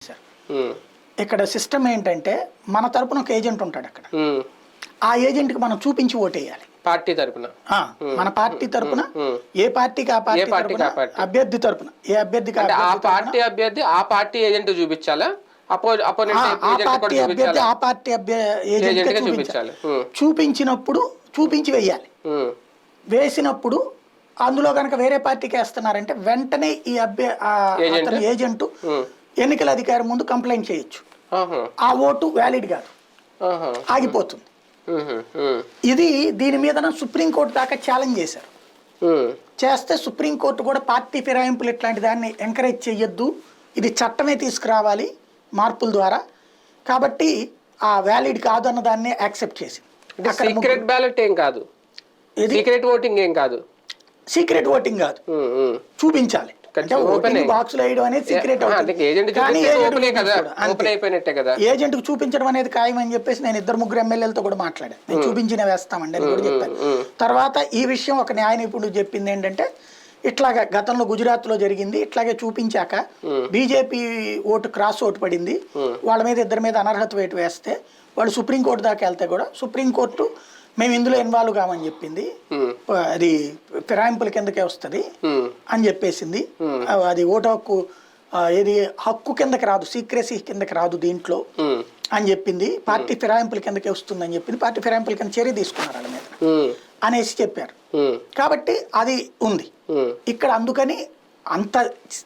Sir ఇక్కడ system ఏంటంటే మన తరపున ఒక ఏజెంట్ ఉంటాడు అక్కడ. ఆ ఏజెంట్ కి మనం చూపించి ఓటేయాలి పార్టీ తరపున. మన పార్టీ తరపున ఏ పార్టీకి ఆ పార్టీ తరపున అభ్యర్థి తరపున ఏ అభ్యర్థికి ఆ పార్టీ అభ్యర్థి ఆ పార్టీ ఏజెంట్ చూపించాలా? ఆ పార్టీ అభ్యర్థి ఆ పార్టీ ఏజెంట్ చూపించాలి. చూపించినప్పుడు చూపించి వేయాలి. వేసినప్పుడు అందులో కనుక వేరే పార్టీకి వేస్తున్నారంటే వెంటనే ఈ ఏజెంట్ ఎన్నికల అధికారి ముందు కంప్లైంట్ చేయొచ్చు. ఆ ఓటు వ్యాలిడ్ కాదు, ఆగిపోతుంది. ఇది దీని మీద సుప్రీంకోర్టు దాకా ఛాలెంజ్ చేశారు. చేస్తే సుప్రీంకోర్టు కూడా పార్టీ ఫిరాయింపులు ఇట్లాంటి దాన్ని ఎంకరేజ్ చేయొద్దు, ఇది చట్టమే తీసుకురావాలి మార్పుల ద్వారా, కాబట్టి ఆ వ్యాలిడ్ కాదు అన్న దాన్ని యాక్సెప్ట్ చేసింది. సీక్రెట్ బ్యాలెట్ ఏం కాదు, సీక్రెట్ ఓటింగ్ ఏం కాదు, సీక్రెట్ ఓటింగ్ కాదు, చూపించాలి. బాక్సులు వేయడం అనేది సీక్రెట్ ఏజెంట్ కు చూపించడం అనేది ఖాయం అని చెప్పేసి నేను 2-3 ఎమ్మెల్యేలతో కూడా మాట్లాడాను. నేను చూపించిన వేస్తామండి అని కూడా చెప్పాను. తర్వాత ఈ విషయం ఒక న్యాయ నిపుణుడు చెప్పింది ఏంటంటే, ఇట్లాగా గతంలో గుజరాత్ లో జరిగింది, ఇట్లాగే చూపించాక బీజేపీ ఓటు క్రాస్ ఓటు పడింది, వాళ్ళ మీద 2 మీద అనర్హత వేటు వేస్తే వాళ్ళు సుప్రీంకోర్టు దాకా వెళ్తే కూడా సుప్రీంకోర్టు మేము ఇందులో ఇన్వాల్వ్ కామని చెప్పింది, అది ఫిరాయింపుల కిందకే వస్తుంది అని చెప్పేసింది. అది ఓటు హక్కు ఏది హక్కు కిందకి రాదు, సీక్రెసీ కిందకి రాదు దీంట్లో అని చెప్పింది, పార్టీ ఫిరాయింపుల కిందకే వస్తుంది అని చెప్పింది. పార్టీ ఫిరాయింపుల కింద చర్య తీసుకున్నారు వాళ్ళ మీద అనేసి చెప్పారు. కాబట్టి అది ఉంది ఇక్కడ. అందుకని అంత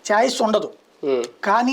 ఛాయిస్ ఉండదు. కానీ